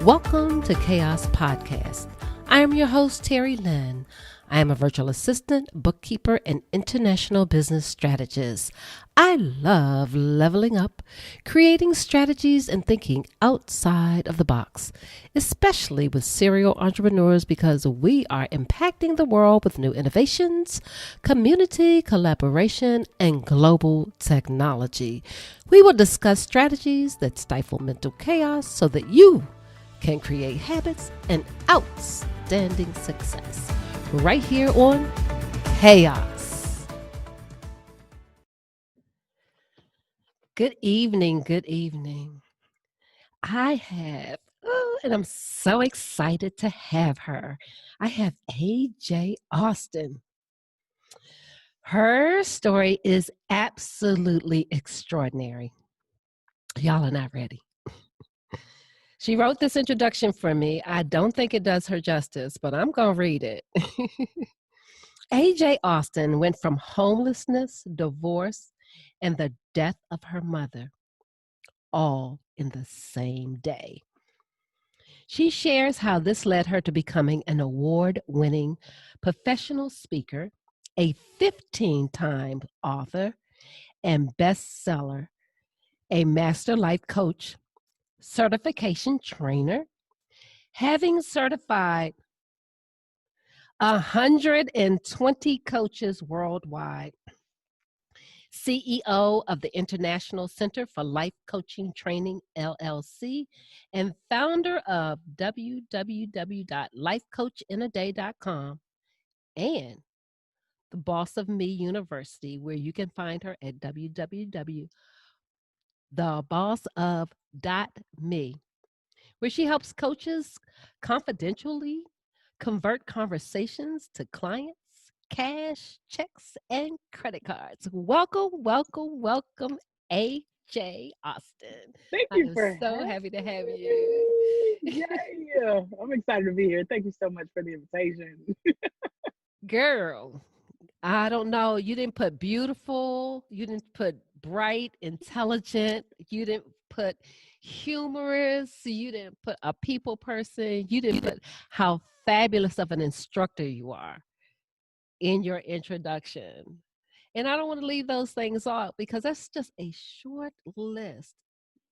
Welcome to Chaos Podcast. I am your host, Terry Lynn. I am a virtual assistant, bookkeeper, and international business strategist. I love leveling up, creating strategies, and thinking outside of the box, especially with serial entrepreneurs because we are impacting the world with new innovations, community collaboration, and global technology. We will discuss strategies that stifle mental chaos so that you can create habits and outstanding success right here on Chaos. Good evening. Good evening. And I'm so excited to have her. I have AJ Austin. Her story is absolutely extraordinary. Y'all are not ready. She wrote this introduction for me. I don't think it does her justice, but I'm going to read it. AJ Austin went from homelessness, divorce, and the death of her mother, all in the same day. She shares how this led her to becoming an award-winning professional speaker, a 15-time author and bestseller, a master life coach, certification trainer, having certified 120 coaches worldwide, CEO of the International Center for Life Coaching Training, LLC, and founder of www.lifecoachinaday.com, and the Boss of Me University, where you can find her at www.thebossof.me, where she helps coaches confidentially convert conversations to clients, cash, checks, and credit cards. Welcome, AJ Austin. Thank I you am for so having happy to have me. you. Yeah, I'm excited to be here. Thank you so much for the invitation. Girl, I don't know. You didn't put beautiful, you didn't put bright, intelligent, you didn't put humorous, you didn't put a people person, you didn't put how fabulous of an instructor you are in your introduction. And I don't want to leave those things off because that's just a short list.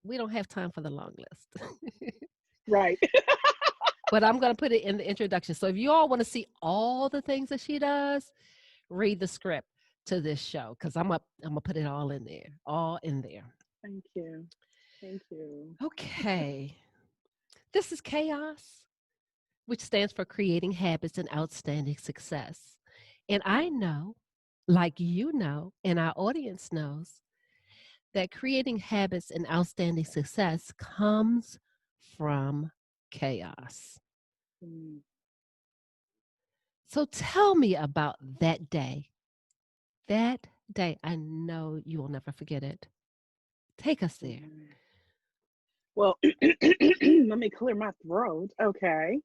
We don't have time for the long list. Right. But I'm going to put it in the introduction. So if you all want to see all the things that she does, read the script to this show because I'm gonna put it all in there. All in there. Thank you. Thank you. Okay. This is Chaos, which stands for creating habits and outstanding success. And I know, like you know, and our audience knows, that creating habits and outstanding success comes from chaos. Mm. So tell me about that day. That day, I know you will never forget it. Take us there. Mm. Well, let me clear my throat. Okay.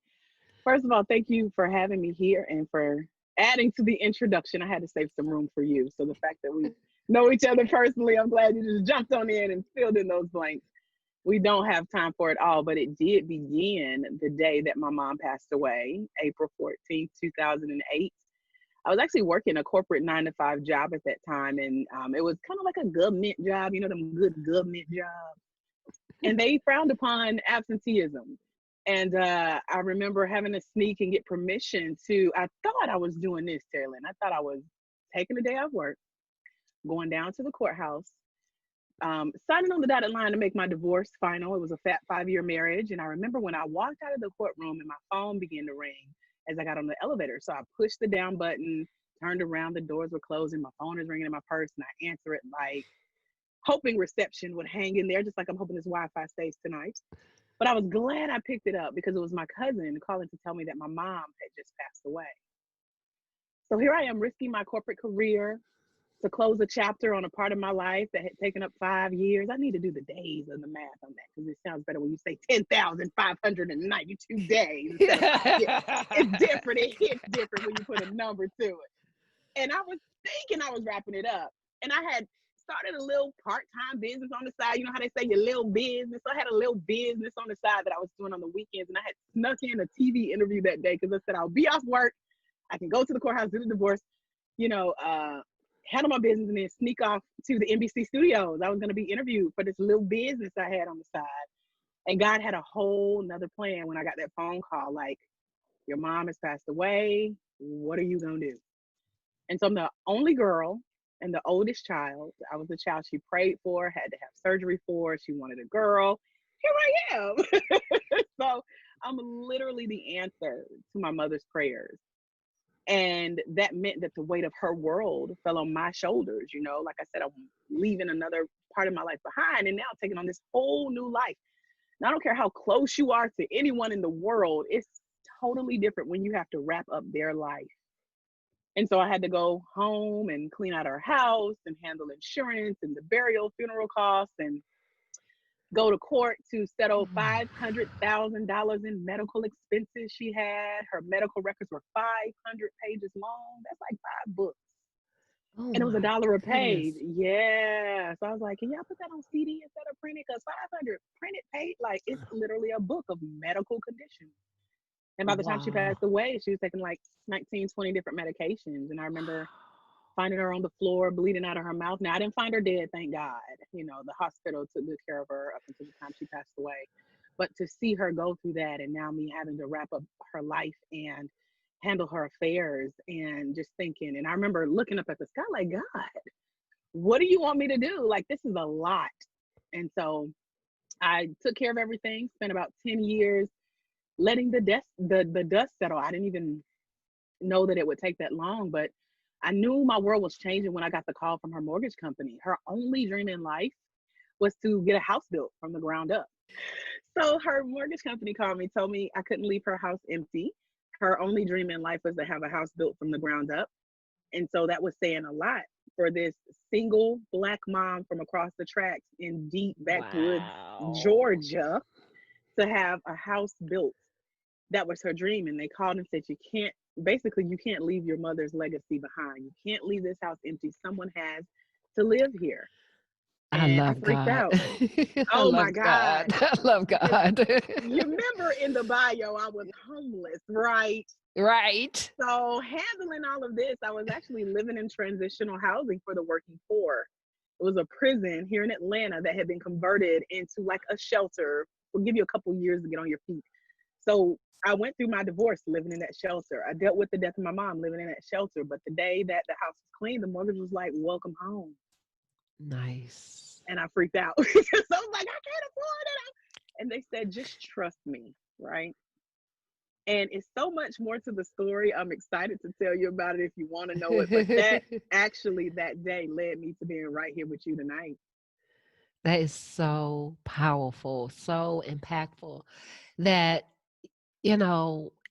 First of all, thank you for having me here and for adding to the introduction. I had to save some room for you. So the fact that we know each other personally, I'm glad you just jumped on in and filled in those blanks. We don't have time for it all, but it did begin the day that my mom passed away, April 14th, 2008. I was actually working a corporate 9 to 5 job at that time, and it was kind of like a government job, you know, them good government jobs. And they frowned upon absenteeism. And I remember having to sneak and get permission to, I thought I was doing this, Terry Lynn. I thought I was taking a day off work, going down to the courthouse, signing on the dotted line to make my divorce final. It was a 5-year marriage. And I remember when I walked out of the courtroom and my phone began to ring as I got on the elevator. So I pushed the down button, turned around, the doors were closing, my phone is ringing in my purse, and I answer it like hoping reception would hang in there, just like I'm hoping this Wi-Fi stays tonight. But I was glad I picked it up because it was my cousin calling to tell me that my mom had just passed away. So here I am risking my corporate career to close a chapter on a part of my life that had taken up 5 years. I need to do the days and the math on that because it sounds better when you say 10,592 days instead of 5 years. It's different. It hits different when you put a number to it. And I was thinking I was wrapping it up. And I had started a little part-time business on the side. You know how they say your little business. So I had a little business on the side that I was doing on the weekends, and I had snuck in a TV interview that day because I said I'll be off work. I can go to the courthouse, do the divorce, you know, handle my business, and then sneak off to the NBC studios. I was going to be interviewed for this little business I had on the side. And God had a whole nother plan when I got that phone call, like, your mom has passed away. What are you going to do? And so I'm the only girl and the oldest child. I was the child she prayed for, had to have surgery for. She wanted a girl. Here I am. So I'm literally the answer to my mother's prayers. And that meant that the weight of her world fell on my shoulders. You know, like I said, I'm leaving another part of my life behind and now taking on this whole new life. And I don't care how close you are to anyone in the world, it's totally different when you have to wrap up their life. And so I had to go home and clean out her house and handle insurance and the burial, funeral costs, and go to court to settle $500,000 in medical expenses she had. Her medical records were 500 pages long. That's like 5 books. Oh And it was my $1 a page. goodness. Yeah. So I was like, can y'all put that on CD instead of printed? Because 500 printed page, like it's literally a book of medical conditions. And by the time she Wow. passed away, she was taking like 19, 20 different medications. And I remember finding her on the floor, bleeding out of her mouth. Now, I didn't find her dead, thank God. You know, the hospital took good care of her up until the time she passed away. But to see her go through that and now me having to wrap up her life and handle her affairs and just thinking, and I remember looking up at the sky like, God, what do you want me to do? Like, this is a lot. And so I took care of everything, spent about 10 years letting the dust settle. I didn't even know that it would take that long, but I knew my world was changing when I got the call from her mortgage company. Her only dream in life was to get a house built from the ground up. So her mortgage company called me, told me I couldn't leave her house empty. Her only dream in life was to have a house built from the ground up. And so that was saying a lot for this single Black mom from across the tracks in deep backwoods, Wow. Georgia, to have a house built. That was her dream. And they called and said, you can't, basically, you can't leave your mother's legacy behind. You can't leave this house empty. Someone has to live here. I And I love freaked God. out. I Oh my love God. God. I love Because God. you remember in the bio, I was homeless, right? Right. So handling all of this, I was actually living in transitional housing for the working poor. It was a prison here in Atlanta that had been converted into like a shelter. We'll give you a couple years to get on your feet. So I went through my divorce living in that shelter. I dealt with the death of my mom living in that shelter. But the day that the house was cleaned, the mortgage was like, welcome home. Nice. And I freaked out. So I was like, I can't afford it. And they said, just trust me, right? And it's so much more to the story. I'm excited to tell you about it if you want to know it. But that actually, that day led me to being right here with you tonight. That is so powerful, so impactful that,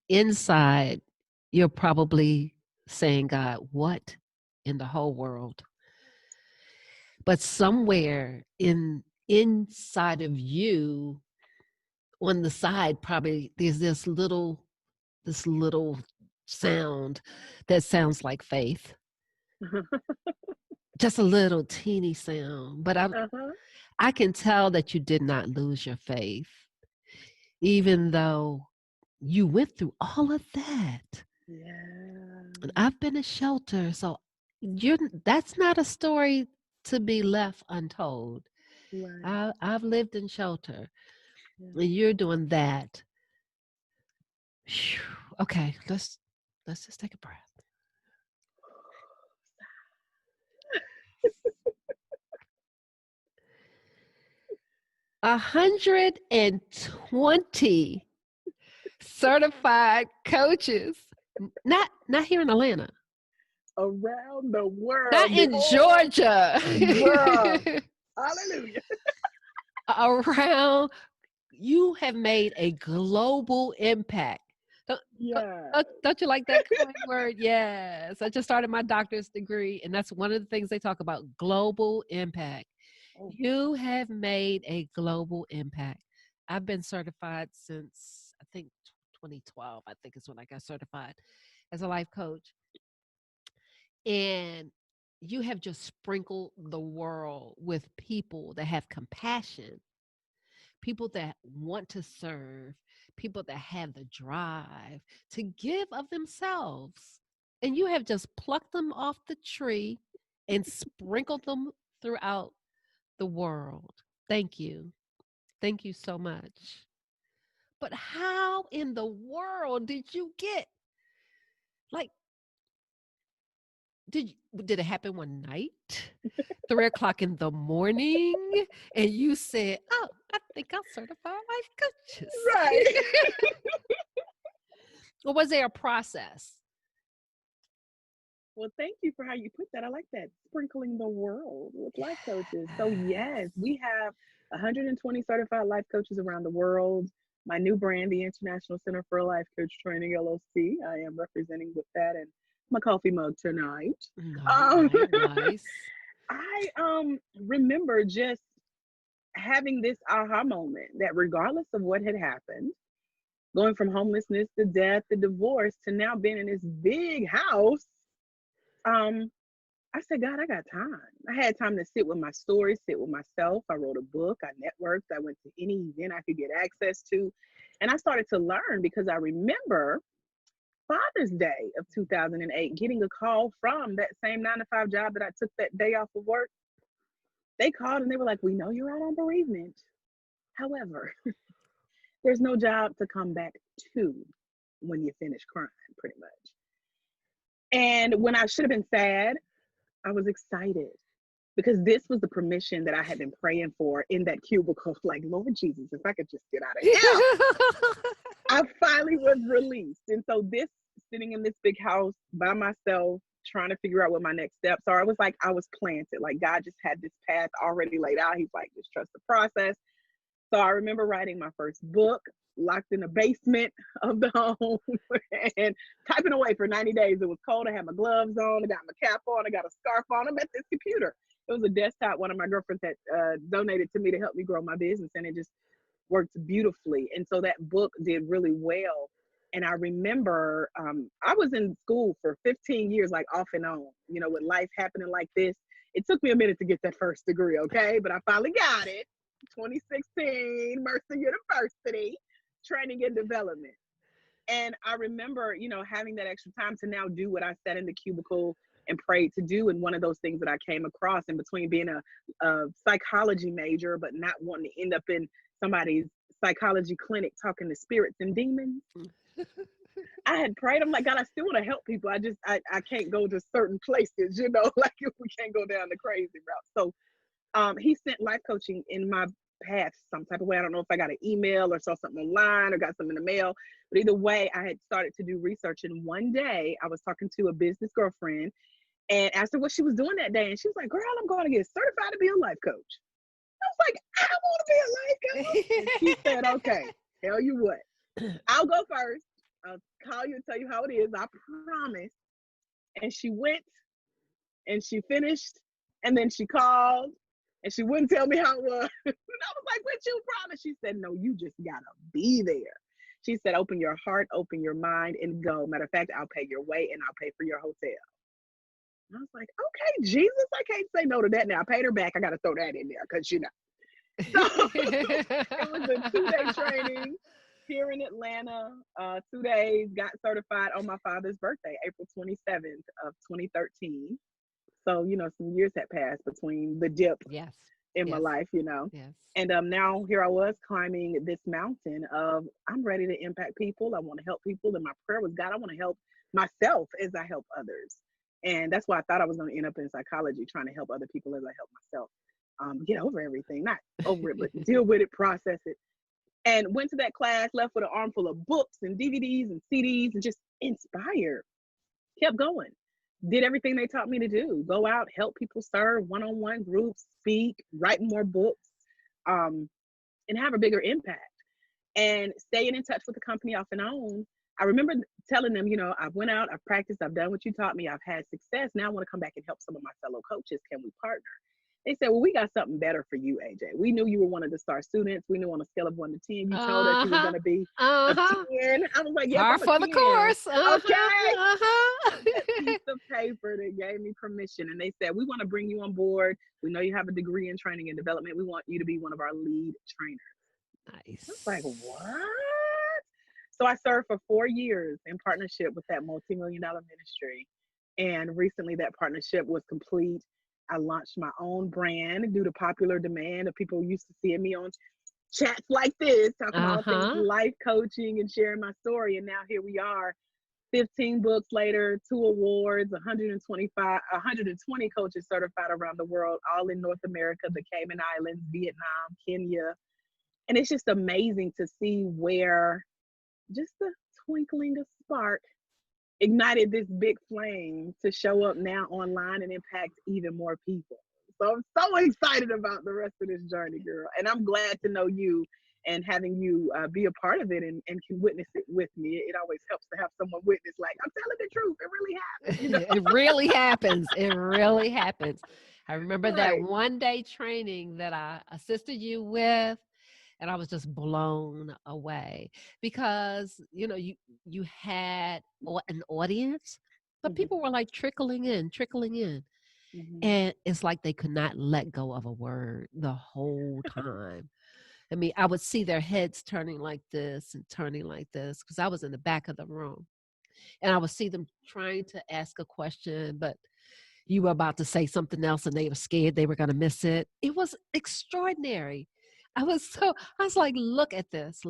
inside you're probably saying, God, what in the whole world? But somewhere inside of you, on the side, probably there's this little sound that sounds like faith. Just a little teeny sound. But Uh-huh. I can tell that you did not lose your faith, even though you went through all of that. Yeah. And I've been a shelter, so that's not a story to be left untold. Right. I've lived in shelter, Yeah. and you're doing that. Phew. Okay, let's just take a breath. 120 certified coaches, not here in Atlanta, Around the not world, the in whole Georgia, bruh. Hallelujah. around. You have made a global impact. Don't, don't, Yeah. don't you like that coin word? Yes. I just started my doctor's degree, and that's one of the things they talk about, global impact. Oh, You have made a global impact. I've been certified since, I think, 2012, I think is when I got certified as a life coach. And you have just sprinkled the world with people that have compassion, people that want to serve, people that have the drive to give of themselves. And you have just plucked them off the tree and sprinkled them throughout the world. Thank you. Thank you so much. But how in the world did you get, like, did it happen one night? 3 o'clock in the morning, and you said, "Oh, I think I'll certify life coaches." Right. Or was there a process? Well, thank you for how you put that. I like that. Sprinkling the world with life coaches. So, yes, we have 120 certified life coaches around the world. My new brand, the International Center for Life Coach Training, LLC, I am representing with that and my coffee mug tonight. Um, Nice. I remember just having this aha moment that regardless of what had happened, going from homelessness to death to divorce to now being in this big house, um, I said, God, I got time. I had time to sit with my story, sit with myself. I wrote a book, I networked, I went to any event I could get access to. And I started to learn because I remember Father's Day of 2008 getting a call from that same 9 to 5 job that I took that day off of work. They called and they were like, we know you're out on bereavement. However, there's no job to come back to when you finish crying, pretty much. And when I should have been sad, I was excited because this was the permission that I had been praying for in that cubicle. Like, Lord Jesus, if I could just get out of here. I finally was released. And so this sitting in this big house by myself, trying to figure out what my next steps are, I was like, I was planted. Like God just had this path already laid out. He's like, just trust the process. So I remember writing my first book, locked in the basement of the home and typing away for 90 days. It was cold. I had my gloves on. I got my cap on. I got a scarf on. I'm at this computer. It was a desktop one of my girlfriends had donated to me to help me grow my business. And it just worked beautifully. And so that book did really well. And I remember I was in school for 15 years, like off and on, you know, with life happening like this. It took me a minute to get that first degree, okay? But I finally got it. 2016, Mercer University, training and development. And I remember, you know, having that extra time to now do what I sat in the cubicle and prayed to do. And one of those things that I came across in between being a psychology major, but not wanting to end up in somebody's psychology clinic talking to spirits and demons. I had prayed. I'm like, God, I still want to help people. I can't go to certain places, you know, like if we can't go down the crazy route. So he sent life coaching in my path some type of way. I don't know if I got an email or saw something online or got something in the mail, but either way, I had started to do research. And one day I was talking to a business girlfriend and asked her what she was doing that day. And she was like, girl, I'm going to get certified to be a life coach. I was like, I want to be a life coach. And she said, okay, tell you what, I'll go first. I'll call you and tell you how it is. I promise. And she went and she finished and then she called and she wouldn't tell me how it was. And I was like, what you promise? She said, no, you just gotta be there. She said, open your heart, open your mind, and go. Matter of fact, I'll pay your way and I'll pay for your hotel. And I was like, okay, Jesus, I can't say no to that now. I paid her back. I gotta throw that in there because you know. So it was a 2-day training here in Atlanta, 2 days, got certified on my father's birthday, April 27th of 2013. So, you know, some years had passed between the dip Yes. in my Yes. life, you know. Yes. And now here I was climbing this mountain of I'm ready to impact people. I want to help people. And my prayer was, God, I want to help myself as I help others. And that's why I thought I was going to end up in psychology, trying to help other people as I help myself. Get over everything, not over it, but deal with it, process it. And went to that class, left with an armful of books and DVDs and CDs and just inspired. Kept going. Did everything they taught me to do. Go out, help people serve, one-on-one groups, speak, write more books, and have a bigger impact. And staying in touch with the company off and on. I remember telling them, you know, I've went out, I've practiced, I've done what you taught me, I've had success. Now I want to come back and help some of my fellow coaches. Can we partner? They said, well, we got something better for you, AJ. We knew you were one of the star students. We knew on a scale of 1 to 10, you told us you were going to be a 10. I was like, yes, Par I'm a for the 10. course. Okay. Uh-huh. That piece of paper that gave me permission. And they said, we want to bring you on board. We know you have a degree in training and development. We want you to be one of our lead trainers. I was like, Nice. what? So I served for 4 years in partnership with that multi-million-dollar ministry. And recently that partnership was complete. I launched my own brand due to popular demand of people used to seeing me on chats like this, talking about all things Uh-huh. life coaching and sharing my story. And now here we are, 15 books later, 2 awards, 120 coaches certified around the world, all in North America, the Cayman Islands, Vietnam, Kenya. And it's just amazing to see where just the twinkling of spark ignited this big flame to show up now online and impact even more people. So I'm so excited about the rest of this journey, girl. And I'm glad to know you and having you be a part of it and can witness it with me. It always helps to have someone witness, like, I'm telling the truth. It really happened, It really happens. It really happens. I remember that Right. one day training that I assisted you with, and I was just blown away because you had an audience, but Mm-hmm. people were like trickling in, Mm-hmm. and it's like they could not let go of a word the whole time. I mean, I would see their heads turning like this and turning like this because I was in the back of the room, and I would see them trying to ask a question, but you were about to say something else and they were scared they were going to miss it. It was extraordinary. I was like, look at this,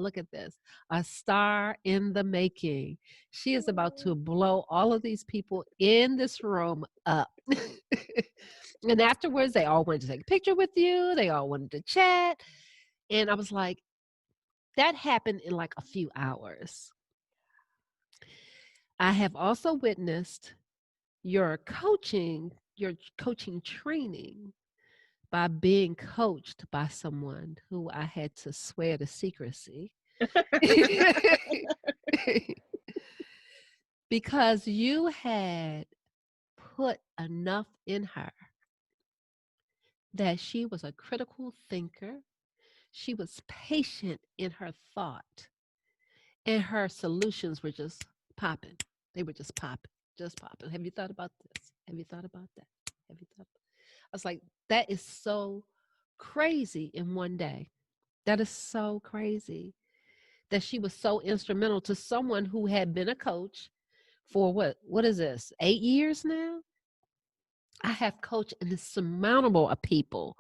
a star in the making. She is about to blow all of these people in this room up. And afterwards, they all wanted to take a picture with you, they all wanted to chat. And I was like, that happened in like a few hours. I have also witnessed your coaching training by being coached by someone who I had to swear to secrecy. Because you had put enough in her that she was a critical thinker. She was patient in her thought, and her solutions were just popping. They were just popping, just popping. Have you thought about this? Have you thought about that? Have you thought? I was like, that is so crazy in one day. That is so crazy that she was so instrumental to someone who had been a coach for what is this? 8 years now? I have coached an insurmountable of people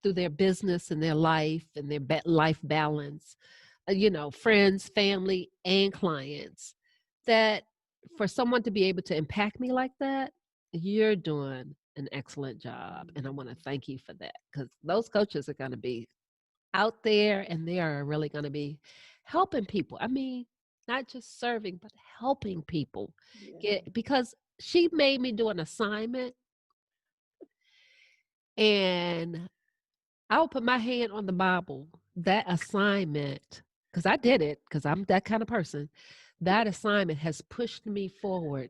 through their business and their life and their life balance, friends, family, and clients. That for someone to be able to impact me like that, you're doing an excellent job. And I want to thank you for that because those coaches are going to be out there and they are really going to be helping people. I mean, not just serving, but helping people Yeah. get, because she made me do an assignment and I'll put my hand on the Bible. That assignment, because I did it, because I'm that kind of person, that assignment has pushed me forward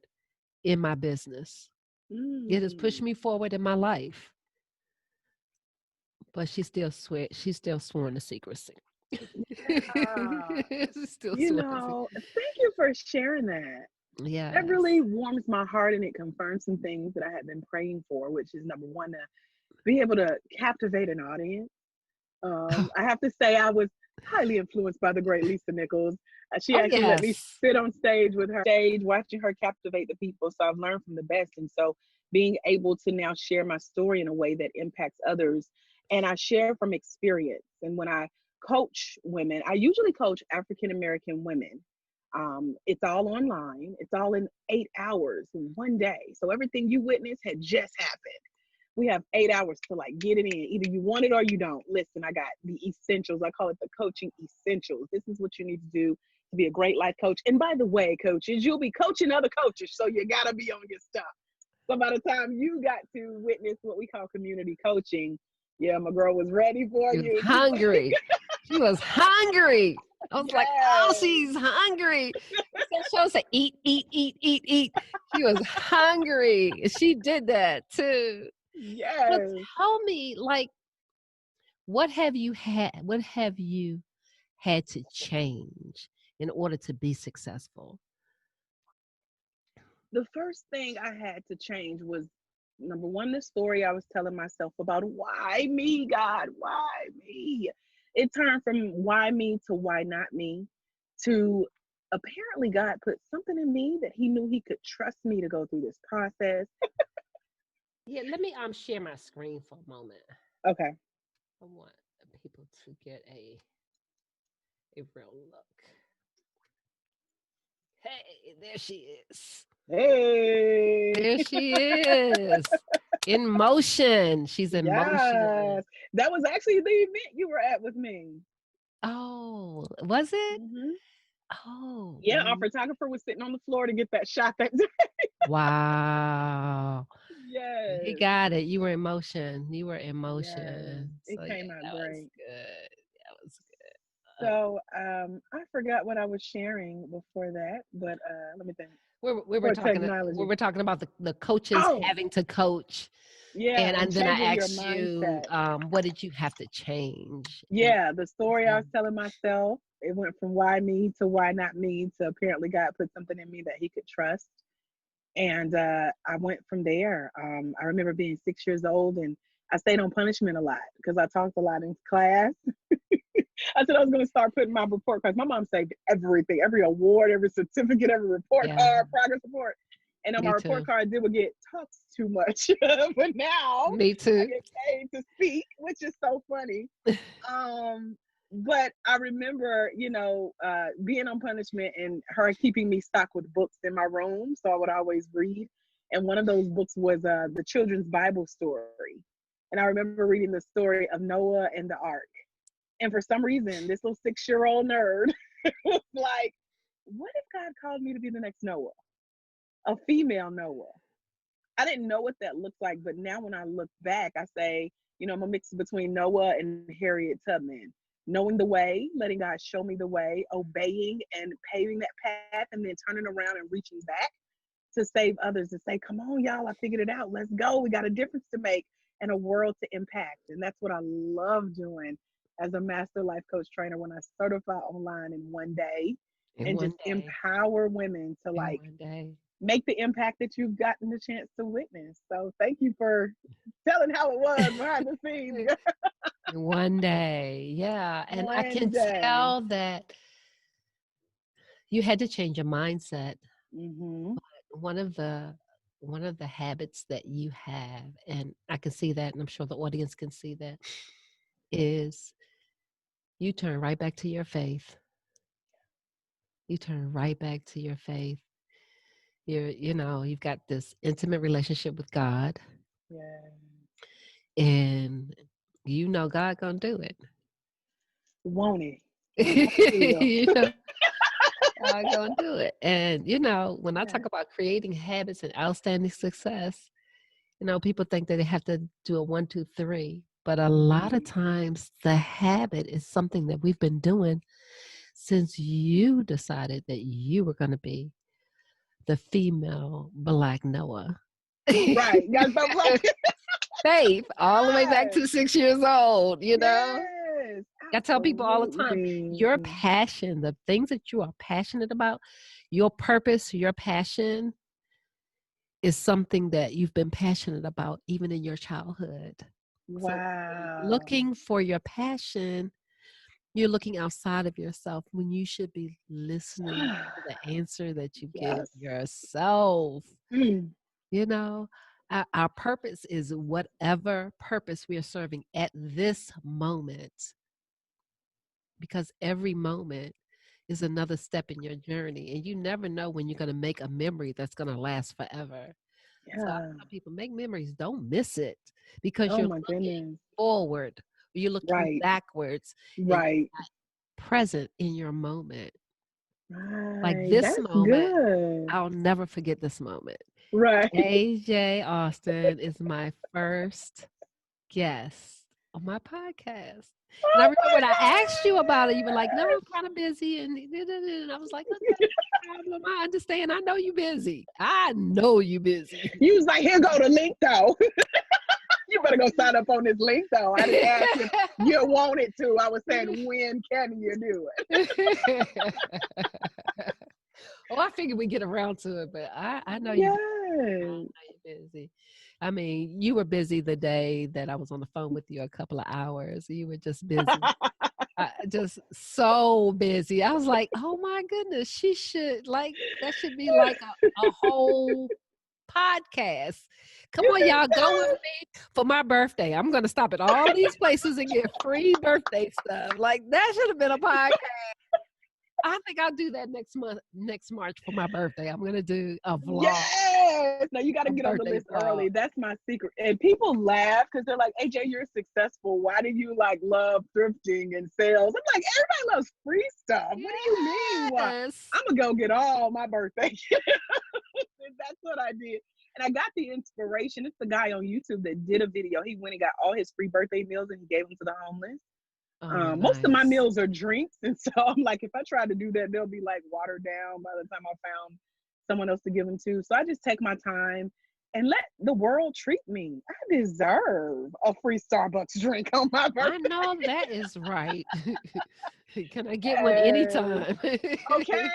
in my business. It has pushed Mm. me forward in my life. But she's still sworn to secrecy. Yeah. She's still sworn to secrecy. Thank you for sharing that. That Yes. really warms my heart and it confirms some things that I had been praying for, which is number one, to be able to captivate an audience. I have to say, I was highly influenced by the great Lisa Nichols. She Oh, actually let me yes. sit on stage with her, watching her captivate the people. So I've learned from the best. And so being able to now share my story in a way that impacts others, and I share from experience. And when I coach women, I usually coach African American women. It's all online. It's all in 8 hours, one day. So everything you witnessed had just happened. We have 8 hours to like get it in. Either you want it or you don't. Listen, I got the essentials. I call it the coaching essentials. This is what you need to do to be a great life coach. And by the way, coaches, you'll be coaching other coaches, so you gotta be on your stuff. So by the time you got to witness what we call community coaching, yeah, my girl was ready for She was you. hungry. She was hungry. I was like, oh, Yes, she's hungry. It's that show say eat, eat, eat, eat, eat. She was hungry. She did that too. But yes. tell me, like, what have you had to change in order to be successful? the first thing I had to change was, number one, the story I was telling myself about why me, God, why me? It turned from why me to why not me to apparently God put something in me that he knew he could trust me to go through this process. Yeah, let me share my screen for a moment. Okay. I want people to get a real look. Hey, there she is. Hey. There she is. In motion. She's in motion. Yes. That was actually the event you were at with me. Oh, was it? Hmm. Oh, Yeah, our well, photographer was sitting on the floor to get that shot that day. wow. He Yes. got it. You were in motion. You were in Yes. motion. It So yeah, came out that was great. good. That was good. So I forgot what I was sharing before that, but let me think. We were For talking we technology. were talking about the coaches Oh, having to coach, yeah, and and then I changing your asked you, mindset. what did you have to change? And Yeah, the you story I was said, telling myself, it went from why me to why not me to apparently God put something in me that he could trust. And I went from there. I remember being 6 years old and I stayed on punishment a lot because I talked a lot in class. I said I was going to start putting my report cards. My mom saved everything, every award, every certificate, every report yeah, card, progress report. And on my me report too. card, it would get talked too much. But now Me I too. get paid to speak, which is so funny. Um, but I remember, being on punishment and her keeping me stocked with books in my room, so I would always read. And one of those books was the children's Bible story. And I remember reading the story of Noah and the ark. And for some reason, this little 6-year-old nerd was like, "What if God called me to be the next Noah, a female Noah?" I didn't know what that looked like, but now when I look back, I say, I'm a mix between Noah and Harriet Tubman. Knowing the way, letting God show me the way, obeying and paving that path, and then turning around and reaching back to save others and say, "Come on, y'all, I figured it out. Let's go. We got a difference to make and a world to impact." And that's what I love doing as a master life coach trainer when I certify online in one day In and one just day. empower women to In like one day. make the impact that you've gotten the chance to witness. So thank you for telling how it was behind the scenes. In one day. Yeah. And I One can day. tell that you had to change your mindset. Hmm. One of the one of the habits that you have, and I can see that, and I'm sure the audience can see that, is you turn right back to your faith. You turn right back to your faith. You've got this intimate relationship with God, Yeah. and you know God gonna do it. Won't it? Won't it will? You know God gonna do it. And when I Yeah. talk about creating habits and outstanding success, people think that they have to do a 1, 2, 3, but a lot of Mm-mm. times the habit is something that we've been doing since you decided that you were going to be the female Black Noah. Right. Got something right. Faith, all the way back Yes. to 6 years old. Yes. I tell people all the time, Absolutely. your passion, the things that you are passionate about, your purpose, your passion is something that you've been passionate about even in your childhood. So when you're Wow. looking for your passion, you're looking outside of yourself when you should be listening to the answer that you give Yes. yourself. Mm. You know, our purpose is whatever purpose we are serving at this moment, because every moment is another step in your journey, and you never know when you're going to make a memory that's going to last forever. So I Yeah. tell people, make memories, don't miss it, because Oh you're my looking goodness. forward, or you're looking Right. backwards, and Right. present in your moment. Like Right. this That's moment, good. I'll never forget this moment. Right. AJ Austin is my first guest on my podcast. And I Oh remember my when I asked you about it, you were like, "No, I'm gosh. kind of busy." And I was like, "Okay, no problem. I understand. I know you busy. I know you busy." You was like, "Here go the link though." You better go sign up on this link though. I didn't ask if you wanted to. I was saying, when can you do it? Oh, I figured we get around to it, but I know you. I know Yes. you're busy. I mean, you were busy the day that I was on the phone with you a couple of hours. You were just busy. Just so busy. I was like, oh my goodness, she should like that should be like a whole podcast. Come on, y'all, go with me for my birthday. I'm gonna stop at all these places and get free birthday stuff. Like that should have been a podcast. I think I'll do that next month, next March for my birthday. I'm gonna do Yes. Now you got to a get on the birthday list vlog. early. That's my secret. And people laugh because they're like, AJ, you're successful. Why do you like love thrifting and sales? I'm like, everybody loves free stuff. What do you mean? Why? Yes. I'm gonna go get all my birthday. And that's what I did. And I got the inspiration. It's the guy on YouTube that did a video. He went and got all his free birthday meals and he gave them to the homeless. Oh, Most of my nice. meals are drinks, and so I'm like, if I try to do that, they'll be like watered down by the time I found someone else to give them to. So I just take my time and let the world treat me. I deserve a free Starbucks drink on my I birthday. know that is right. Can I get one Yes. anytime? Okay.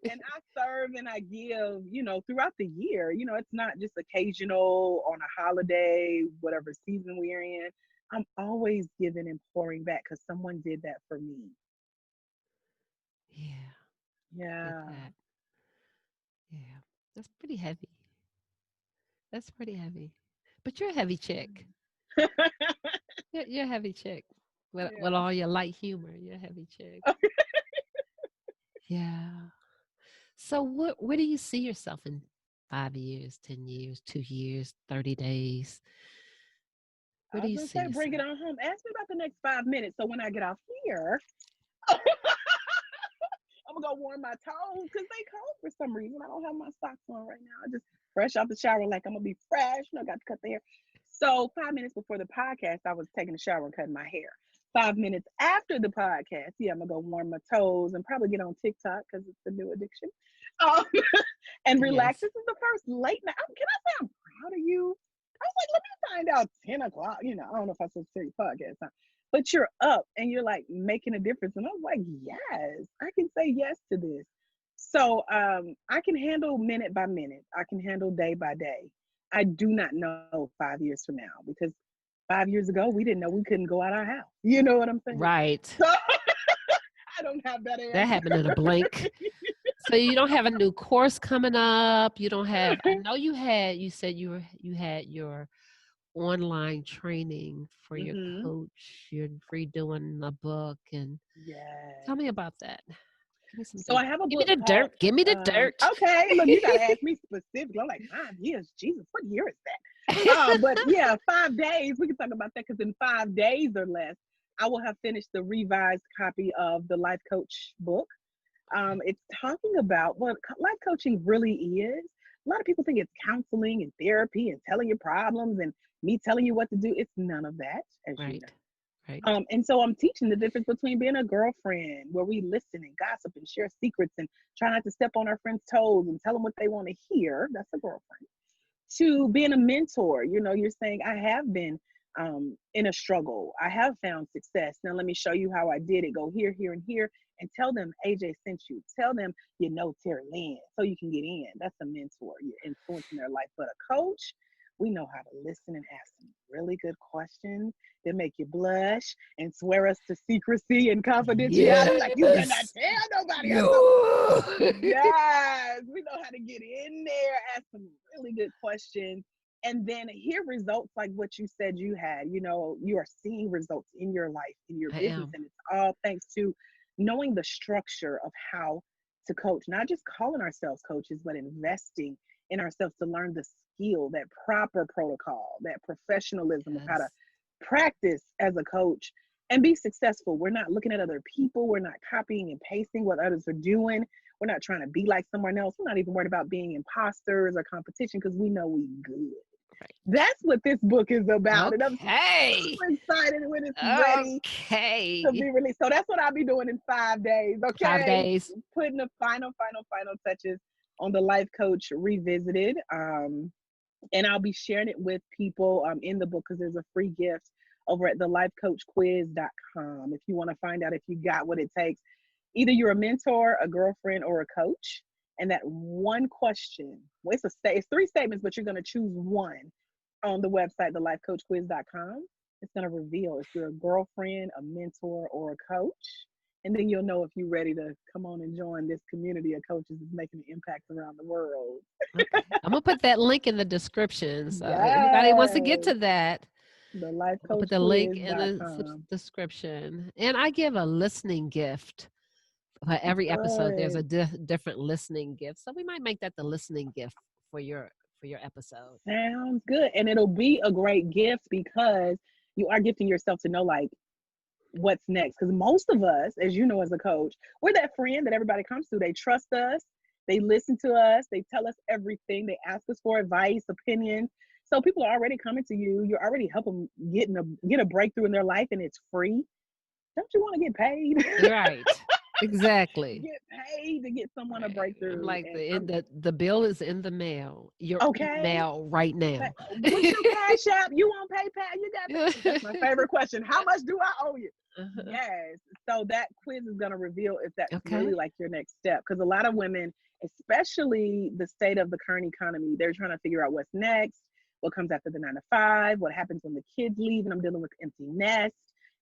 And I serve and I give, throughout the year. It's not just occasional on a holiday, whatever season we're in. I'm always giving and pouring back because someone did that for me. Yeah, I get Yeah. that. Yeah, that's pretty heavy. That's pretty heavy. But you're a heavy chick. You're a heavy chick. With Yeah. all your light humor, you're a heavy chick. Yeah. So where do you see yourself in 5 years, 10 years, 2 years, 30 days? Where I do was you gonna see say, bring it yourself? on home. Ask me about the next 5 minutes. So when I get off here, I'm gonna go warm my toes because they cold for some reason. I don't have my socks on right now. I just fresh out the shower, like I'm gonna be fresh. Got to cut the hair. So 5 minutes before the podcast, I was taking a shower and cutting my hair. 5 minutes after the podcast, yeah, I'm gonna go warm my toes and probably get on TikTok because it's the new addiction. Um, and relax. Yes. This is the first late night. Can I say I'm proud of you? I was like, let me find out 10 o'clock. I don't know if I said serious podcast time, but you're up and you're like making a difference. And I was like, yes, I can say yes to this. So I can handle minute by minute. I can handle day by day. I do not know 5 years from now because 5 years ago we didn't know we couldn't go out our house. You know what I'm saying? Right. So I don't have that That answer. happened in a blink. So you don't have a new course coming up. You don't have I know you said you had your online training for your Hmm. coach. You're redoing a book and tell Yes. me about that. Give me some So I details. have a Give me book the called, dirt. Give me the dirt. okay, look, you got to ask me specifically. I'm like, 5 years. Jesus, what year is that? But yeah, 5 days. We can talk about that because in 5 days or less, I will have finished the revised copy of the life coach book. Okay. It's talking about what life coaching really is. A lot of people think it's counseling and therapy and telling your problems and me telling you what to do. It's none of that, as you know. Right. Right. And so I'm teaching the difference between being a girlfriend, where we listen and gossip and share secrets and try not to step on our friends' toes and tell them what they want to hear. That's a girlfriend. To being a mentor, you're saying, I have been in a struggle. I have found success. Now, let me show you how I did it. Go here, here, and here, and tell them AJ sent you. Tell them Terry Lynn so you can get in. That's a mentor. You're influencing their life. But a coach, we know how to listen and ask some really good questions that make you blush and swear us to secrecy and confidentiality. Like, you better not Yes. tell nobody I told. No. Yes, we know how to get in there, ask some really good questions, and then hear results like what you said you had. You are seeing results in your life, in your I business, am. and it's all thanks to knowing the structure of how to coach, not just calling ourselves coaches, but investing in ourselves to learn the skill, that proper protocol, that professionalism of how to Yes. practice as a coach and be successful. We're not looking at other people, we're not copying and pasting what others are doing. We're not trying to be like someone else. We're not even worried about being imposters or competition because we know we good. Right. That's what this book is about. And I'm Okay. so excited when it's ready to Okay. be released. So that's what I'll be doing in 5 days. Five Okay. days. Putting the final touches on the Life Coach Revisited. And I'll be sharing it with people in the book because there's a free gift over at thelifecoachquiz.com if you want to find out if you got what it takes. Either you're a mentor, a girlfriend, or a coach, And that one question, well, it's three statements, but you're going to choose one on the website, thelifecoachquiz.com. It's going to reveal if you're a girlfriend, a mentor, or a coach. And then you'll know if you're ready to come on and join this community of coaches that's making an impact around the world. Okay. I'm going to put that link in the description. So anybody wants to get Yes. to that, I'll put the link in the Thelifecoachquiz.com. description. And I give a listening gift. For every episode, there's a Good. different listening gift. So we might make that the listening gift for your episode. Sounds good. And it'll be a great gift because you are gifting yourself to know like what's next. Because most of us, as you know, as a coach, we're that friend that everybody comes to. They trust us, they listen to us, they tell us everything, they ask us for advice, opinions. So people are already coming to you. You're already helping get a breakthrough in their life, and it's free. Don't you want to get paid? Right. Exactly. Get paid to get someone a Right. I'm breakthrough. like And the bill is in the mail. Your okay. email right now. What's your cash app? You on PayPal? You got pay? That's my favorite question. How much do I owe you? Uh-huh. Yes. So that quiz is going to reveal if that's really Okay. like your next step. Because a lot of women, especially the state of the current economy, they're trying to figure out what's next, what comes after the 9 to 5, what happens when the kids leave and I'm dealing with empty nest.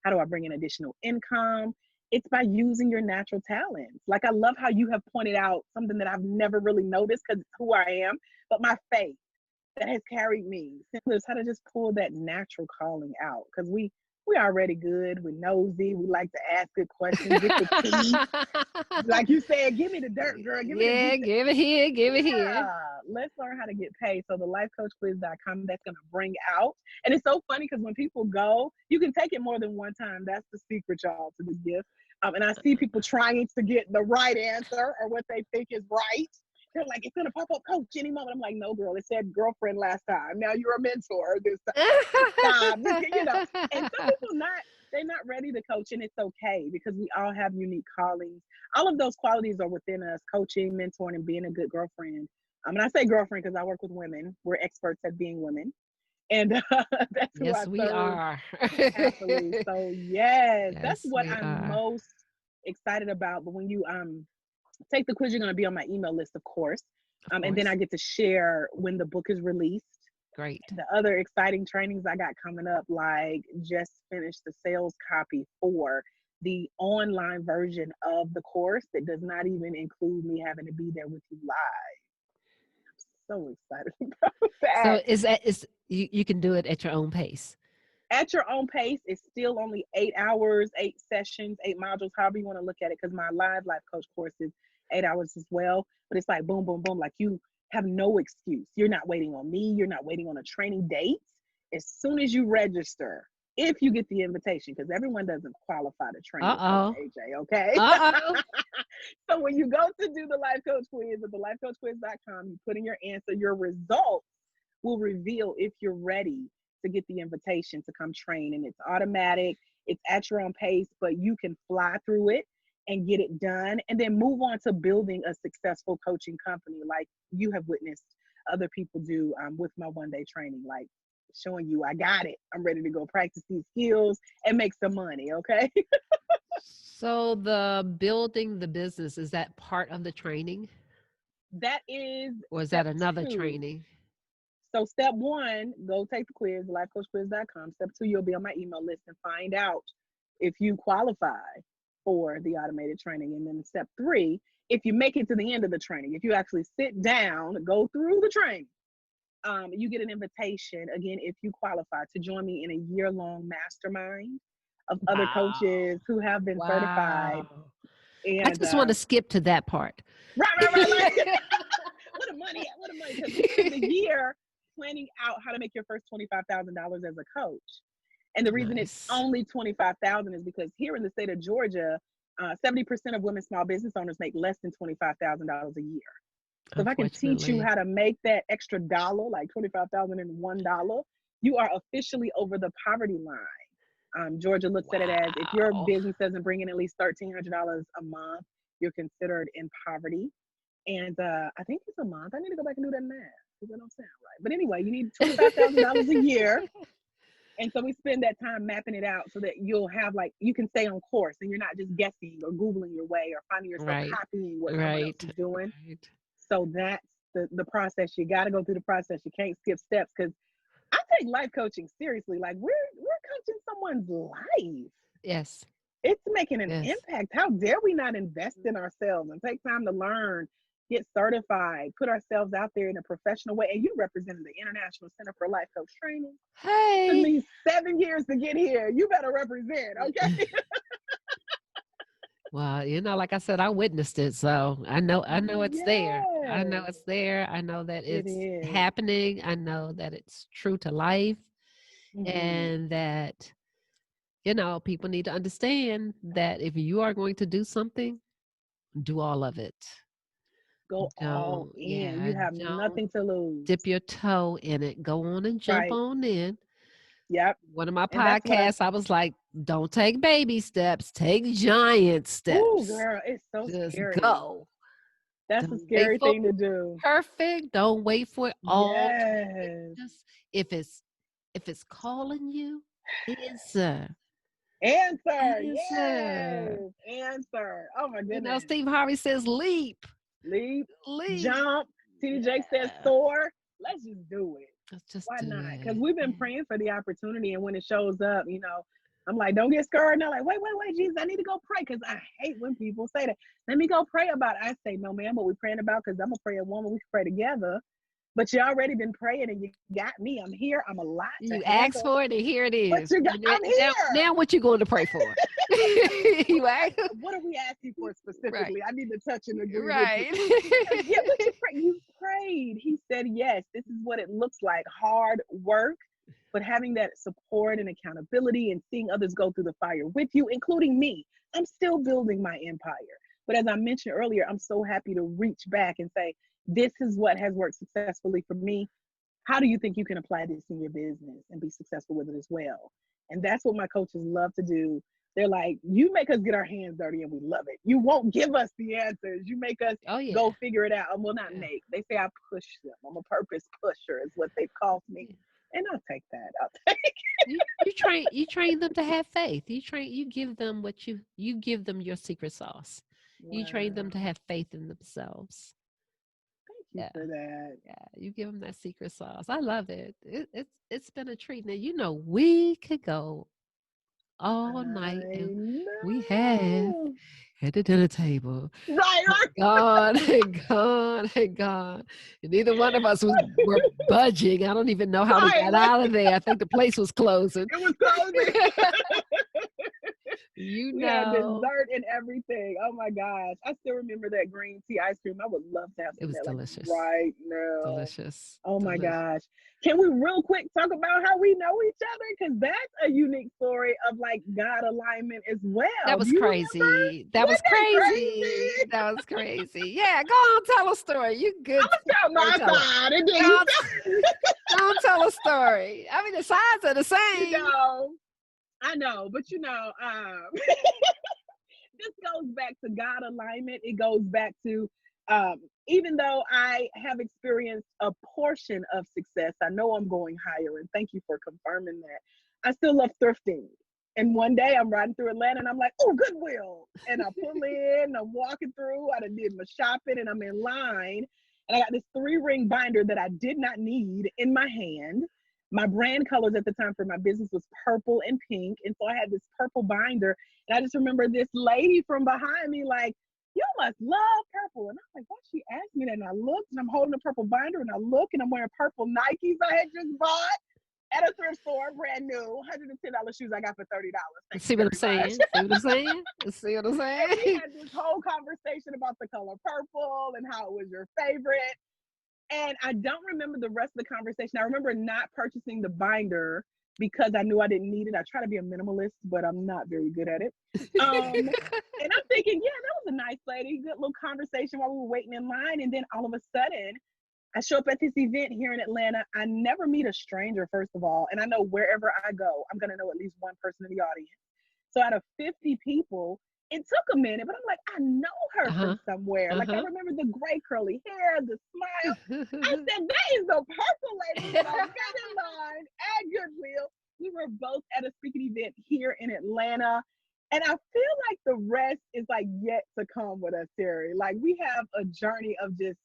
How do I bring in additional income? It's by using your natural talents. Like I love how you have pointed out something that I've never really noticed because it's who I am, but my faith that has carried me since how to just pull that natural calling out because we already good, we're nosy, we like to ask good questions, get the tea. Like you said, give me the dirt, girl, give me the Yeah, details. give it here, give it here. Yeah, let's learn how to get paid. So the lifecoachquiz.com, that's going to bring out. And it's so funny because when people go, you can take it more than one time. That's the secret, y'all, to this gift. And I see people trying to get the right answer or what they think is right. They're like, it's gonna pop up coach any moment. I'm like, no, girl, it said girlfriend last time. Now you're a mentor this time. You know, and some people they're not ready to coach, and it's okay because we all have unique callings. All of those qualities are within us: coaching, mentoring, and being a good girlfriend. And I say girlfriend because I work with women. We're experts at being women, and that's who I Yes, we serve are. happily. So yes, that's Yes, what we I'm are. most excited about. But when you take the quiz, you're going to be on my email list, of course. Of And then I course. get to share when the book is released. Great. The other exciting trainings I got coming up, like just finished the sales copy for the online version of the course that does not even include me having to be there with you live. So excited about that. So is you can do it at your own pace. At your own pace. It's still only 8 hours, 8 sessions, 8 modules, however you want to look at it, because my live life coach course is 8 hours as well. But it's like boom, boom, boom. Like you have no excuse. You're not waiting on me. You're not waiting on a training date. As soon as you register, if you get the invitation, because everyone doesn't qualify to train with Coach Uh-oh. AJ, okay? Uh-oh. So when you go to do the life coach quiz at thelifecoachquiz.com, you put in your answer, your results will reveal if you're ready to get the invitation to come train. And it's automatic, it's at your own pace, but you can fly through it and get it done and then move on to building a successful coaching company like you have witnessed other people do with my 1 day training, like showing you I got it. I'm ready to go practice these skills and make some money. Okay. So the building the business, is that part of the training That is or is that step another 2. training? So step 1, go take the quiz, lifecoachquiz.com. Step 2, you'll be on my email list and find out if you qualify for the automated training. And then step 3, if you make it to the end of the training, if you actually sit down, go through the training, you get an invitation, again, if you qualify, to join me in a year-long mastermind of other Wow. coaches who have been certified. Wow. I And just want to skip to that part. right, right, right, right. What a money at? What a money? Because we spend a year planning out how to make your first $25,000 as a coach. And the reason it's Nice. only 25,000 is because here in the state of Georgia, 70% of women small business owners make less than $25,000 a year. So if I can teach you Unfortunately. how to make that extra dollar, like 25,000 and $1, you are officially over the poverty line. Georgia looks at it as if your Wow. business doesn't bring in at least $1,300 a month, you're considered in poverty. And I think it's a month. I need to go back and do that math because that don't sound right. But anyway, you need $25,000 a year. And so we spend that time mapping it out so that you'll have like, you can stay on course and you're not just guessing or Googling your way or finding yourself Right. copying what someone else Right. is doing. Right. So that's the process. You got to go through the process. You can't skip steps, because I take life coaching seriously. Like, we're coaching someone's life. Yes. It's making an Yes. impact. How dare we not invest in ourselves and take time to learn, get certified, put ourselves out there in a professional way? And you represented the International Center for Life Coach Training. It took Hey. me 7 years to get here. You better represent, okay? Well, like I said, I witnessed it, so I know it's there. I know Yes, it's there. I know that it it's is. happening. I know that it's true to life, Mm-hmm. and that people need to understand that if you are going to do something, do all of it. Go all Don't, in. yeah, You have don't nothing to lose. dip your toe in it. Go on and jump Right. on in. Yep. One of my And that's what I, podcasts, I was like, don't take baby steps, take giant ooh, steps. girl, it's so Just scary. go. That's a Don't wait scary for thing to do. perfect. Don't wait for it all to be there. Yes. Just if it's calling you, answer. Answer. Answer. Yes. Answer. Oh my goodness. Steve Harvey says leap. Leap, Leap. jump. TD Jake says Yeah. soar. Let's just do it. Let's just Why do not? Because it. we've been Yeah. praying for the opportunity, and when it shows up, I'm like, don't get scared. And they're like, wait, Jesus, I need to go pray, because I hate when people say that. Let me go pray about it. I say, no, man, what we praying about? Because I'm a prayer woman. We can pray together. But you already been praying, and you got me. I'm here. I'm a lot to You asked handle. for it, and here it But is. you got, I'm here. Now what you going to pray for? You ask, What are we asking for right, specifically? I need to touch and agree with you. right. Because, yeah, what you pray, you prayed. He said yes. This is what it looks like. Hard work, but having that support and accountability and seeing others go through the fire with you, including me. I'm still building my empire. But as I mentioned earlier, I'm so happy to reach back and say, this is what has worked successfully for me. How do you think you can apply this in your business and be successful with it as well? And that's what my coaches love to do. They're like, you make us get our hands dirty and we love it. You won't give us the answers. You make us Oh yeah. go figure it out. Well, not Yeah. make. They say I push them. I'm a purpose pusher, is what they've called me. Yeah. And I'll take that. I'll take You train them to have faith. You give them you give them your secret sauce. You train them to Wow. have faith in themselves. Thank you Yeah. for that. Yeah, you give them that secret sauce. I love it. It's been a treat. Now we could go all night, I and we have know. at the dinner table Right, right. gone and gone and gone. And neither one of us were budging. I don't even know how we Right, got right. out of there. I think the place was closing. It was closing. You We had know, dessert and everything. Oh my gosh. I still remember that green tea ice cream. I would love to have it some of was that like delicious. right now. Delicious. Oh my Delicious. gosh. Can we real quick talk about how we know each other? Because that's a unique story of like God alignment as That well. Do was you remember? crazy. That was Wasn't that crazy. crazy? That was crazy. Yeah, go on, tell a story. You I'm good gonna tell my storyteller. side and then Go you on, go on, tell a story. I mean, the sides are the you same. know. I know, but this goes back to God alignment. It goes back to even though I have experienced a portion of success, I know I'm going higher. And thank you for confirming that. I still love thrifting. And one day I'm riding through Atlanta and I'm like, oh, Goodwill. And I pull in, I'm walking through, I done did my shopping and I'm in line. And I got this 3-ring binder that I did not need in my hand. My brand colors at the time for my business was purple and pink. And so I had this purple binder. And I just remember this lady from behind me, like, you must love purple. And I'm like, why she asked me that? And I looked and I'm holding a purple binder and I look and I'm wearing purple Nikes I had just bought at a thrift store, brand new, $110 shoes I got for $30. Thank you See what I'm very much. saying? See what I'm saying? See what I'm And we saying? had this whole conversation about the color purple and how it was your favorite. And I don't remember the rest of the conversation. I remember not purchasing the binder because I knew I didn't need it. I try to be a minimalist, but I'm not very good at it. And I'm thinking, yeah, that was a nice lady, good little conversation while we were waiting in line. And then all of a sudden, I show up at this event here in Atlanta. I never meet a stranger, first of all. And I know wherever I go, I'm going to know at least one person in the audience. So out of 50 people, it took a minute, but I'm like, I know her from Uh-huh. somewhere. Like I Uh-huh. remember the gray curly hair, the smile. I said, that is the purple lady that I met in line at Goodwill. We were both at a speaking event here in Atlanta. And I feel like the rest is like yet to come with us, Terry. Like we have a journey of just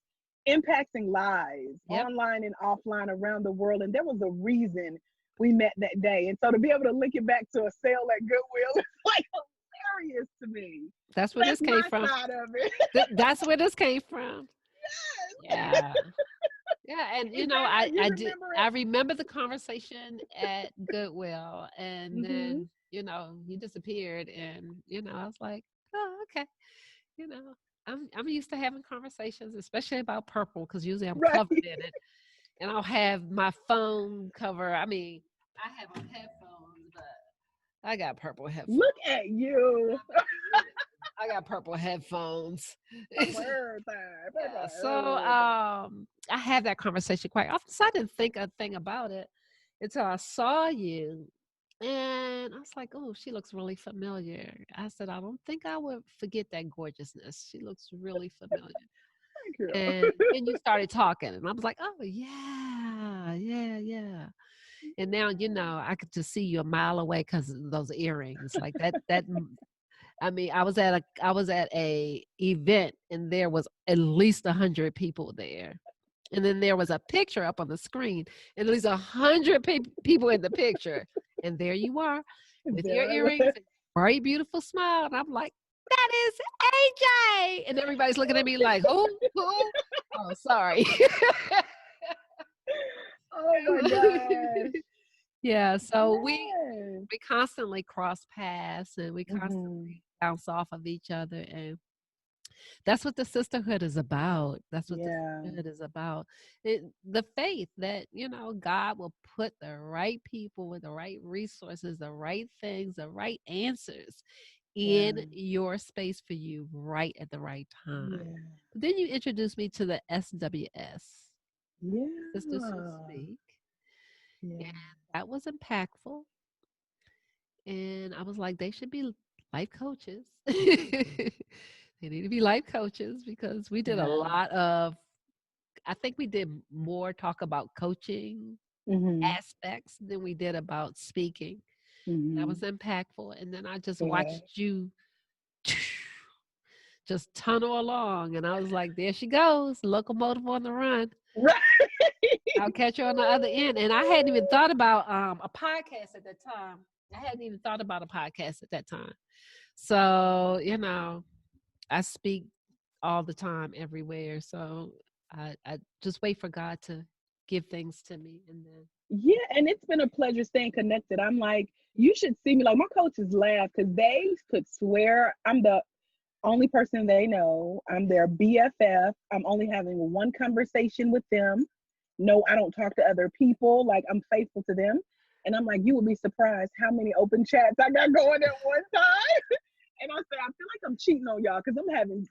impacting lives Yep. online and offline around the world. And there was a reason we met that day. And so to be able to link it back to a sale at Goodwill is like hilarious to me. That's So where that's this came my from. side of it. That's where this came from. Yes. Yeah. Yeah, and Is that how you I did. remember I it? remember the conversation at Goodwill, and Mm-hmm. then you disappeared, and I was like, oh, okay, you know, I'm used to having conversations, especially about purple, because usually I'm Right. covered in it, and I'll have my phone cover. I mean, I have on headphones, but I got purple headphones. Look at you. I got purple headphones. Purple everything. Purple Yeah, so everything. I have that conversation quite often. So I didn't think a thing about it until I saw you, and I was like, "Oh, she looks really familiar." I said, "I don't think I would forget that gorgeousness. She looks really familiar." Thank you. And then you started talking, and I was like, "Oh yeah, yeah, yeah." And now I could just see you a mile away because of those earrings, like that. I mean, I was at a event and there was at least 100 people there. And then there was a picture up on the screen, and at least 100 people in the picture. And there you are with your There I earrings was. and very beautiful smile. And I'm like, that is AJ. And everybody's looking at me like, who? Who? Oh, sorry. Oh my gosh. Yeah. So we Yes. we constantly cross paths and we Hmm. constantly bounce off of each other. And that's what the sisterhood is about. That's what the Yeah. sisterhood is about. The faith that, God will put the right people with the right resources, the right things, the right answers Yeah. in your space for you right at the right time. Yeah. But then you introduced me to the SWS, Sisters Who Yeah. Speak, Yeah. and that was impactful. And I was like, they should be life coaches. They need to be life coaches because we did a Yeah. lot of, I think we did more talk about coaching Hmm. aspects than we did about speaking. That was Hmm. impactful. And then I just Yeah. watched you just tunnel along. And I was like, there she goes, locomotive on the run. Right. I'll catch her on the other end. And I hadn't even thought about a podcast at that time. I hadn't even thought about a podcast at that time. So, I speak all the time, everywhere. So I just wait for God to give things to me. And then, Yeah, and it's been a pleasure staying connected. I'm like, you should see me. Like my coaches laugh because they could swear I'm the only person they know. I'm their BFF. I'm only having one conversation with them. No, I don't talk to other people. Like I'm faithful to them. And I'm like, you would be surprised how many open chats I got going at one time. And I say, I feel like I'm cheating on y'all because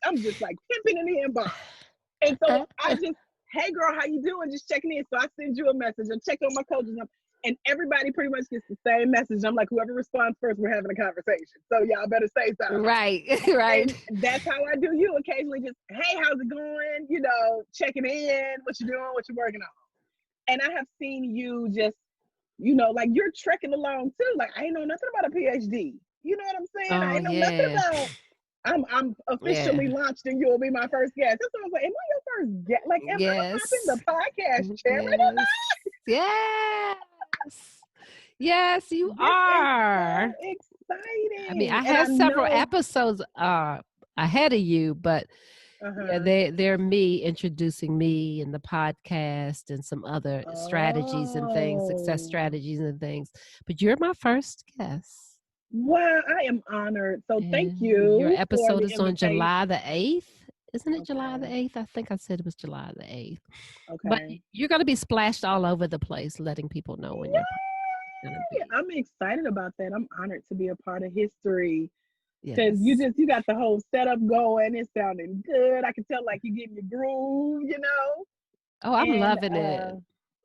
I'm just like pimping in the inbox. And so I just, hey girl, how you doing? Just checking in. So I send you a message. I check on my coaches. And everybody pretty much gets the same message. I'm like, whoever responds first, we're having a conversation. So y'all better say something. right, right. And that's how I do you. Occasionally just, hey, how's it going? Checking in, what you doing, what you working on. And I have seen you just, like you're trekking along too. Like I ain't know nothing about a PhD. You know what I'm saying? I Oh, ain't know nothing yeah. about I'm Yeah. officially launched and you'll be my first guest. That's what I was like, am I your first guest? Like, am I popping the Yes. podcast chairman? Yes. Yes. Yes, you This is so are. I mean, I exciting. And I have several know, episodes ahead of you, but yeah, uh-huh. they're me introducing me and the podcast and some other strategies and things, success Oh, strategies and things. But you're my first guest. wow, I am honored. So thank And your you for episode the is on July invitation. the 8th. Isn't it July the Okay. 8th? I think I said it was July the 8th. But Okay. you're going to be splashed all over the place, letting people know when your podcast is going to Yay! be. I'm excited about that. I'm honored to be a part of history. Cause Yes. you got the whole setup going. It's sounding good. I can tell like you're getting your groove, Oh, I'm And loving it.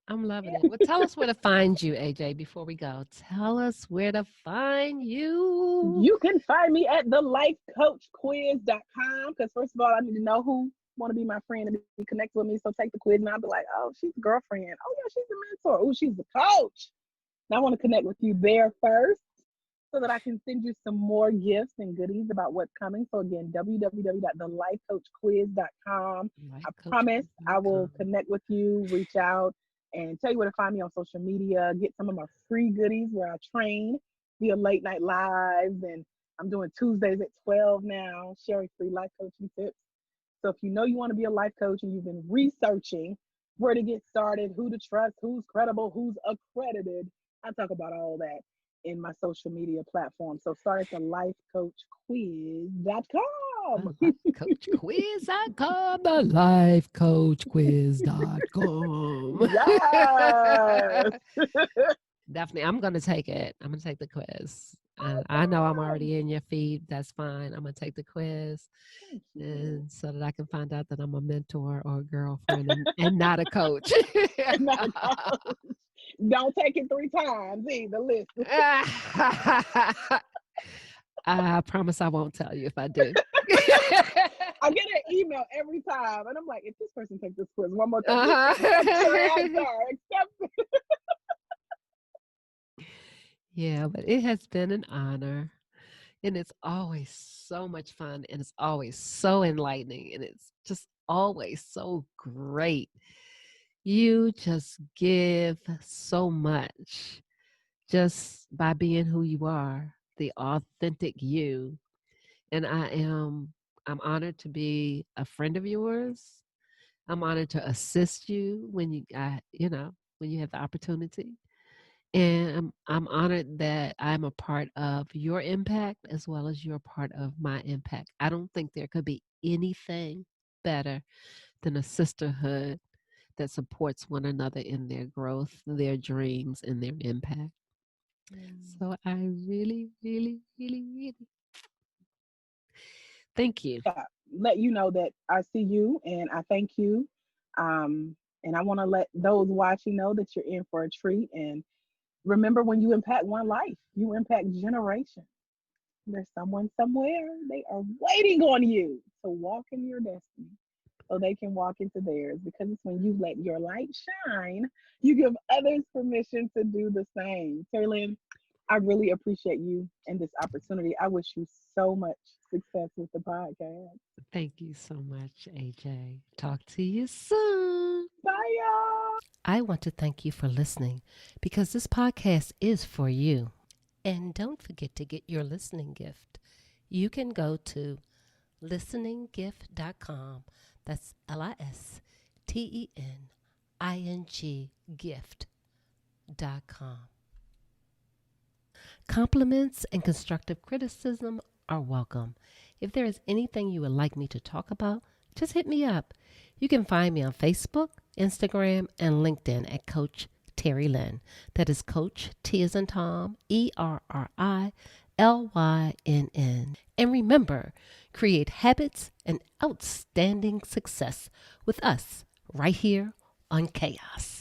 I'm loving it. yeah, Well, tell us where to find you, AJ, before we go. Tell us where to find you. you can find me at thelifecoachquiz.com. Because first of all, I need to know who want to be my friend and be connected with me. So take the quiz and I'll be like, oh, she's a girlfriend. Oh yeah, she's a mentor. Oh, she's a coach. And I want to connect with you there first. so that I can send you some more gifts and goodies about what's coming. So again, www.thelifecoachquiz.com. I promise I will Lifecoachquiz.com. connect with you, reach out, and tell you where to find me on social media. Get some of my free goodies where I train via late night lives, and I'm doing Tuesdays at 12 now, sharing free life coaching tips. So if you know you want to be a life coach and you've been researching where to get started, who to trust, who's credible, who's accredited, I talk about all that in my social media platform. So start at the lifecoachquiz.com. Lifecoachquiz.com. Lifecoachquiz.com. Yes. Definitely. I'm going to take it. I'm going to take the quiz. I know I'm Awesome. already in your feed. That's fine. I'm going to take the quiz Thank you. and so that I can find out that I'm a mentor or a girlfriend and not a coach. Not a coach. Don't take it 3 times either. Listen. I promise I won't tell you if I do. I get an email every time, and I'm like, if this person takes this quiz one more time, accept your Uh-huh. answer. Accept. Yeah, but it has been an honor. And it's always so much fun and it's always so enlightening and it's just always so great. You just give so much just by being who you are, the authentic you. And I'm honored to be a friend of yours. I'm honored to assist you when when you have the opportunity. And I'm honored that I'm a part of your impact as well as you're part of my impact. I don't think there could be anything better than a sisterhood that supports one another in their growth, their dreams, and their impact. Mm. So I really, really, really, really thank you. Yeah, let you know that I see you and I thank you. And I want to let those watching know that you're in for a treat. And remember, when you impact one life, you impact generations. There's someone somewhere, they are waiting on you to walk in your destiny so they can walk into theirs, because it's when you let your light shine, you give others permission to do the same. Taylin, I really appreciate you and this opportunity. I wish you so much success with the podcast. Thank you so much, AJ. Talk to you soon. Bye, y'all. I want to thank you for listening because this podcast is for you. And don't forget to get your listening gift. You can go to listeninggift.com. That's LISTENING gift.com. Compliments and constructive criticism are welcome. If there is anything you would like me to talk about, just hit me up. You can find me on Facebook, Instagram, and LinkedIn at Coach Terry Lynn. That is Coach T as in Tom, ERRILYNN. And remember, create habits and outstanding success with us right here on Chaos.